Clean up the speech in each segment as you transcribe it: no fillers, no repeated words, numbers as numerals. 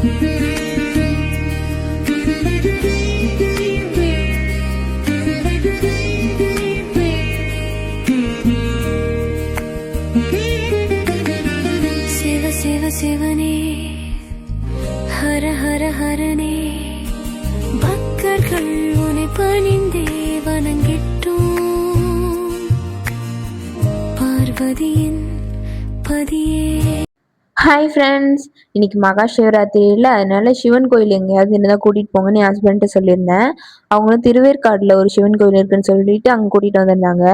சிவ சிவ சிவனே ஹர ஹர ஹரனே பக்தர்கள் உன்னை பணிந்தே வணங்கிட்டோம் பார்வதியின் பதியே. ஹாய் ஃப்ரெண்ட்ஸ், இன்னைக்கு மகா சிவராத்திரியில் அதனால சிவன் கோயில் எங்கேயாவது இருந்தால் கூட்டிகிட்டு போங்கன்னு என் ஹஸ்பண்ட்டு சொல்லியிருந்தேன். அவங்களும் திருவேற்காடில் ஒரு சிவன் கோயில் இருக்குன்னு சொல்லிட்டு அங்கே கூட்டிகிட்டு வந்திருந்தாங்க.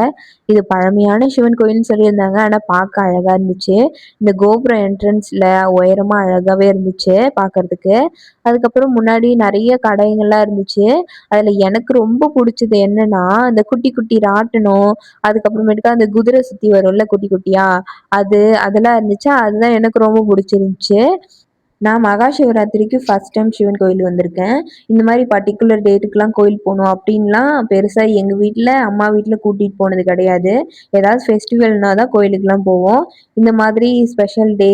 இது பழமையான சிவன் கோயில்னு சொல்லியிருந்தாங்க. ஆனால் பார்க்க அழகாக இருந்துச்சு. இந்த கோபுரம் என்ட்ரன்ஸில் உயரமாக அழகாகவே இருந்துச்சு பார்க்கறதுக்கு. அதுக்கப்புறம் முன்னாடி நிறைய கடைகள்லாம் இருந்துச்சு. அதில் எனக்கு ரொம்ப பிடிச்சது என்னன்னா, அந்த குட்டி குட்டி ராட்டனம், அதுக்கப்புறமேட்டுக்கா அந்த குதிரை சுற்றி வரும்ல குட்டி குட்டியாக, அதெல்லாம் இருந்துச்சு. அதுதான் எனக்கு ரொம்ப பிடிச்சிருந்துச்சு. நான் மகா சிவராத்திரிக்கு ஃபர்ஸ்ட் டைம் சிவன் கோயில் வந்திருக்கேன். இந்த மாதிரி பர்டிகுலர் டேட்டுக்கெலாம் கோயில் போகணும் அப்படின்லாம் பெருசாக எங்கள் வீட்டில் அம்மா வீட்டில் கூட்டிகிட்டு போனது கிடையாது. ஏதாவது ஃபெஸ்டிவல்னா தான் கோயிலுக்கெலாம் போவோம். இந்த மாதிரி ஸ்பெஷல் டே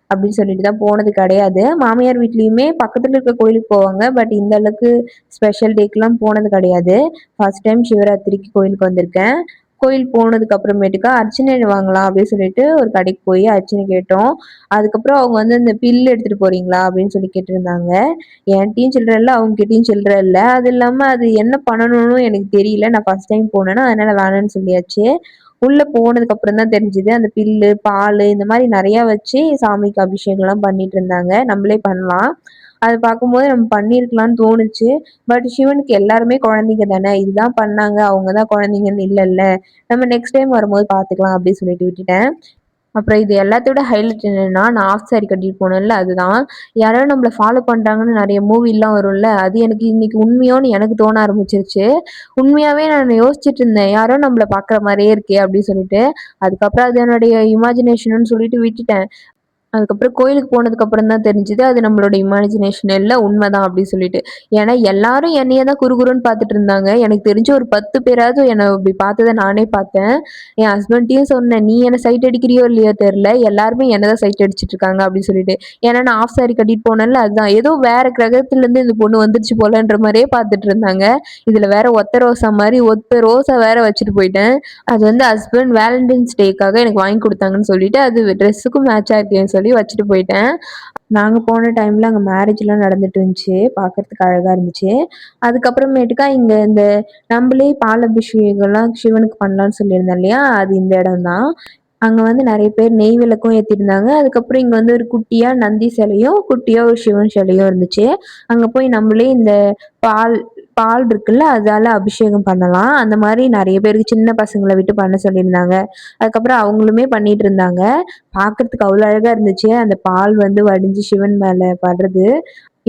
அப்படின்னு சொல்லிட்டு தான் போனது கிடையாது. மாமியார் வீட்லேயுமே பக்கத்தில் இருக்க கோயிலுக்கு போவாங்க. பட் இந்த அளவுக்கு ஸ்பெஷல் டேக்கெலாம் போனது கிடையாது. ஃபர்ஸ்ட் டைம் சிவராத்திரிக்கு கோயிலுக்கு வந்திருக்கேன். கோயில் போனதுக்கு அப்புறமேட்டுக்கா அர்ச்சனை வாங்கலாம் அப்படின்னு சொல்லிட்டு ஒரு கடைக்கு போய் அர்ச்சனை கேட்டோம். அதுக்கப்புறம் அவங்க வந்து இந்த பில் எடுத்துட்டு போறீங்களா அப்படின்னு சொல்லி கேட்டிருந்தாங்க. என்கிட்டயும் சில்லற இல்லை, அவங்க கிட்டயும் சில்லற இல்லை. அது இல்லாம அது என்ன பண்ணணும்னு எனக்கு தெரியல. நான் ஃபர்ஸ்ட் டைம் போனேன்னா அதனால வேணான்னு சொல்லியாச்சு. உள்ள போனதுக்கு அப்புறம் தான் தெரிஞ்சுது அந்த பில்லு பால் இந்த மாதிரி நிறைய வச்சு சாமிக்கு அபிஷேகம்லாம் பண்ணிட்டு இருந்தாங்க. நம்மளே பண்ணலாம். அதை பார்க்கும்போது நம்ம பண்ணியிருக்கலாம்னு தோணுச்சு. பட் சிவனுக்கு எல்லாருமே குழந்தைங்க தானே, இதுதான் பண்ணாங்க அவங்க தான் குழந்தைங்கன்னு இல்லைல்ல, நம்ம நெக்ஸ்ட் டைம் வரும்போது பார்த்துக்கலாம் அப்படின்னு சொல்லிட்டு விட்டுட்டேன். அப்புறம் இது எல்லாத்தோட ஹைலைட் என்னன்னா, நான் ஆஃப் சாரி கட்டிட்டு போனேன்ல அதுதான். யாராவது நம்மள ஃபாலோ பண்றாங்கன்னு நிறைய மூவிலாம் வரும்ல, அது எனக்கு இன்னைக்கு உண்மையோன்னு எனக்கு தோண ஆரம்பிச்சிருச்சு. உண்மையாவே நான் யோசிச்சுட்டு இருந்தேன், யாரோ நம்மள பார்க்குற மாதிரியே இருக்கே அப்படின்னு சொல்லிட்டு. அதுக்கப்புறம் அது என்னுடைய இமேஜினேஷன்னு சொல்லிட்டு விட்டுட்டேன். அதுக்கப்புறம் கோயிலுக்கு போனதுக்கு அப்புறம் தான் தெரிஞ்சுது அது நம்மளோட இமேஜினேஷன் இல்ல, உண்மைதான் அப்படின்னு சொல்லிட்டு. ஏன்னா எல்லாரும் என்னையே தான் குறுகுறுன்னு பார்த்துட்டு இருந்தாங்க. எனக்கு தெரிஞ்சு ஒரு 10 பேராவது என்னை இப்படி பார்த்ததை நானே பார்த்தேன். என் ஹஸ்பண்ட்டையும் சொன்னேன், நீ என்ன சைட் அடிக்கிறியோ இல்லையோ தெரியல, எல்லாருமே என்னதான் சைட் அடிச்சிட்டு இருக்காங்க அப்படின்னு சொல்லிட்டு. ஏன்னா நான் ஆஃப் சாரி கட்டிட்டு போனேன்ல, அதுதான் ஏதோ வேற கிரகத்துல இருந்து இந்த பொண்ணு வந்துருச்சு போலன்ற மாதிரியே பார்த்துட்டு இருந்தாங்க. இதுல வேற ஒத்த ரோசா மாதிரி ஒத்த ரோசா வேற வச்சுட்டு போயிட்டேன். அது வந்து ஹஸ்பண்ட் வேலண்டைன்ஸ் டேக்காக எனக்கு வாங்கி கொடுத்தாங்கன்னு சொல்லிட்டு அது ட்ரெஸ்ஸுக்கும் மேட்சா இருக்கேன்னு சொல்லி வச்சுட்டு போயிட்டேன். நாங்க போன டைம்ல அங்க மேரேஜ்லாம் நடந்துட்டு இருந்துச்சு. பார்க்கறதுக்கு அழகா இருந்துச்சு. அதுக்கப்புறமேட்டுக்கா இங்க இந்த நம்மளே பால் அபிஷேகம்லாம் சிவனுக்கு பண்ணலாம்னு சொல்லியிருந்தேன் இல்லையா, அது இந்த இடம் தான். அங்க வந்து நிறைய பேர் நெய் விளக்கும் ஏத்திருந்தாங்க. அதுக்கப்புறம் இங்க வந்து ஒரு குட்டியா நந்தி சிலையும் குட்டியா ஒரு சிவன் சிலையும் இருந்துச்சு. அங்க போய் நம்மளே இந்த பால் பால் இருக்குல்ல அதால அபிஷேகம் பண்ணலாம். அந்த மாதிரி நிறைய பேருக்கு சின்ன பசங்களை விட்டு பண்ண சொல்லியிருந்தாங்க. அதுக்கப்புறம் அவங்களுமே பண்ணிட்டு இருந்தாங்க. பார்க்கறதுக்கு அவ்வளோ அழகா இருந்துச்சு. அந்த பால் வந்து வடிஞ்சு சிவன் மேல படுறது.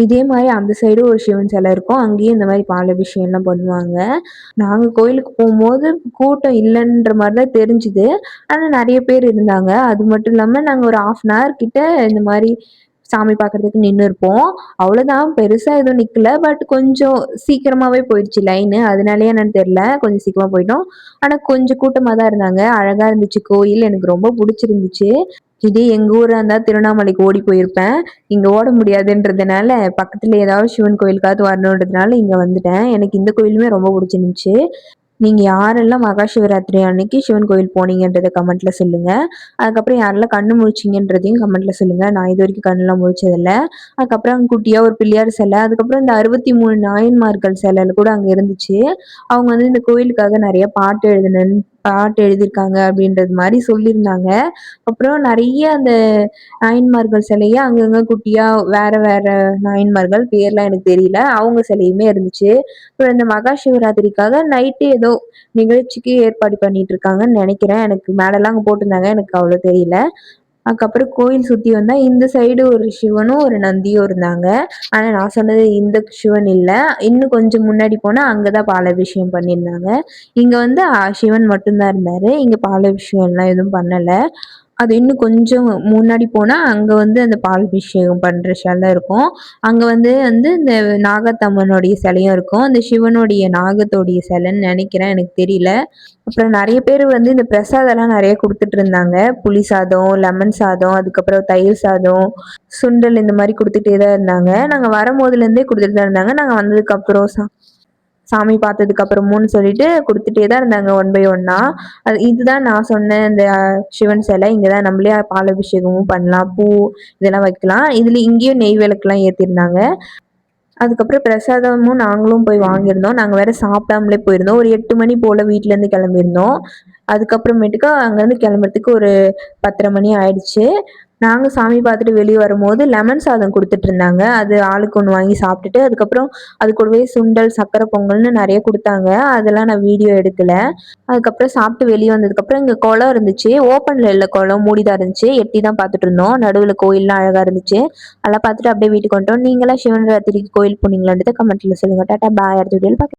இதே மாதிரி அந்த சைடு ஒரு சிவன் சிலை இருக்கும். அங்கேயும் இந்த மாதிரி பால் அபிஷேகம்லாம் பண்ணுவாங்க. நாங்க கோயிலுக்கு போகும்போது கூட்டம் இல்லைன்ற மாதிரி தான் தெரிஞ்சுது. ஆனா நிறைய பேர் இருந்தாங்க. அது மட்டும் இல்லாம நாங்க ஒரு 1/2 அன் ஹவர் கிட்ட இந்த மாதிரி சாமி பார்க்கறதுக்கு நின்று இருப்போம். அவ்வளோதான், பெருசா எதுவும் நிக்கல. பட் கொஞ்சம் சீக்கிரமாவே போயிடுச்சு லைனு. அதனாலயே என்னன்னு தெரியல, கொஞ்சம் சீக்கிரமா போயிட்டோம். ஆனா கொஞ்சம் கூட்டமா தான் இருந்தாங்க. அழகா இருந்துச்சு கோயில். எனக்கு ரொம்ப பிடிச்சிருந்துச்சு. இதே எங்க ஊரா இருந்தா திருவண்ணாமலைக்கு ஓடி போயிருப்பேன். இங்க ஓட முடியாதுன்றதுனால பக்கத்துல ஏதாவது சிவன் கோயிலுக்காவது வரணுன்றதுனால இங்க வந்துட்டேன். எனக்கு இந்த கோயிலுமே ரொம்ப பிடிச்சிருந்துச்சு. நீங்க யாரெல்லாம் மகா சிவராத்திரி அன்னைக்கு சிவன் கோயில் போனீங்கன்றத கமெண்ட்ல சொல்லுங்க. அதுக்கப்புறம் யாரெல்லாம் கண்ணு முழிச்சீங்கன்றதையும் கமெண்ட்ல சொல்லுங்க. நான் இது வரைக்கும் கண்ணுலாம் முழிச்சதில்ல. அதுக்கப்புறம் அங்க குட்டியா ஒரு பிள்ளையார் சிலை, அதுக்கப்புறம் இந்த 63 நாயன்மார்கள் சிலை கூட அங்க இருந்துச்சு. அவங்க வந்து இந்த கோயிலுக்காக நிறைய பாட்டு எழுதியிருக்காங்க அப்படின்றது மாதிரி சொல்லியிருந்தாங்க. அப்புறம் நிறைய அந்த நாயன்மார்கள் சிலைய அங்கங்க குட்டியா வேற வேற நாயன்மார்கள் பேர்லாம் எனக்கு தெரியல, அவங்க சிலையுமே இருந்துச்சு. அப்புறம் இந்த மகா சிவராத்திரிக்காக நைட்டு ஏதோ நிகழ்ச்சிக்கு ஏற்பாடு பண்ணிட்டு இருக்காங்கன்னு நினைக்கிறேன். எனக்கு மேலலாம் அங்க போட்டிருந்தாங்க, எனக்கு அவ்வளோ தெரியல. அதுக்கப்புறம் கோயில் சுத்தி வந்தா இந்த சைடு ஒரு சிவனும் ஒரு நந்தியும் இருந்தாங்க. ஆனா நான் சொன்னது இந்த சிவன் இல்ல. இன்னும் கொஞ்சம் முன்னாடி போனா அங்கதான் பாலாபிஷேகம் பண்ணியிருந்தாங்க. இங்க வந்து சிவன் மட்டும்தான் இருந்தாரு. இங்க பாலாபிஷேகம்லாம் எதுவும் பண்ணல. அது இன்னும் கொஞ்சம் முன்னாடி போனா அங்க வந்து அந்த பாலாபிஷேகம் பண்ற சிலை இருக்கும். அங்க வந்து வந்து இந்த நாகத்தம்மனுடைய சிலையும் இருக்கும். அந்த சிவனுடைய நாகத்தோடைய சிலைன்னு நெனைக்கிறேன். எனக்கு தெரியல. அப்புறம் நெறைய பேரு வந்து இந்த பிரசாதம்லாம் நெறைய குடுத்துட்டு இருந்தாங்க. புளி சாதம், லெமன் சாதம், அதுக்கப்புறம் தயிர் சாதம், சுண்டல் இந்த மாரி குடுத்துட்டே தான் இருந்தாங்க. நாங்க வரும்போதுலேருந்தே குடுத்துட்டு தான் இருந்தாங்க. நாங்க வந்ததுக்கப்புறம் சாமி பார்த்ததுக்கு அப்புறமும்னு சொல்லிட்டு குடுத்துட்டே தான் இருந்தாங்க ஒன் பை ஒன்னா. இதுதான் நான் சொன்ன இந்த சிவன் சிலை. இங்க தான் நம்மளே பாலாபிஷேகமும் பண்ணலாம். பூ இதெல்லாம் வைக்கலாம். இங்கேயும் நெய் விளக்குலாம் ஏத்திருந்தாங்க. அதுக்கப்புறம் பிரசாதமும் நாங்களும் போய் வாங்கியிருந்தோம். நாங்க வேற சாப்பிடாமலே போயிருந்தோம். ஒரு 8 மணி போல வீட்லேருந்து கிளம்பியிருந்தோம். அதுக்கப்புறமேட்டுக்கா அங்கேருந்து கிளம்புறதுக்கு ஒரு 10:30 மணி ஆயிடுச்சு. நாங்க சாமி பார்த்துட்டு வெளிய வரும்போது லெமன் சாதம் குடுத்துட்டுருந்தாங்க. அது ஆளுக்கு ஒண்ணு வாங்கி சாப்பிட்டுட்டு, அதுக்கப்புறம் அது கூடவே சுண்டல், சர்க்கரை பொங்கல்னு நெறைய குடுத்தாங்க. அதெல்லாம் நான் வீடியோ எடுக்கல. அதுக்கப்புறம் சாப்பிட்டு வெளிய வந்ததுக்கப்புறம் இங்க குளம் இருந்துச்சு. ஓப்பன்ல இல்ல குளம், மூடி தான் இருந்துச்சு. எட்டி தான் பார்த்துட்டு இருந்தோம். நடுவுல கோயில்லாம் அழகா இருந்துச்சு. அதெல்லாம் பார்த்துட்டு அப்படியே வீட்டுக்கு வந்துட்டோம். நீங்கலாம் சிவன் ராத்திரிக்கு கோயில் போனீங்களான்றத கமெண்ட்ல சொல்லுங்க. டாடா பாய். அடுத்த வீடியோல பார்க்கலாம்.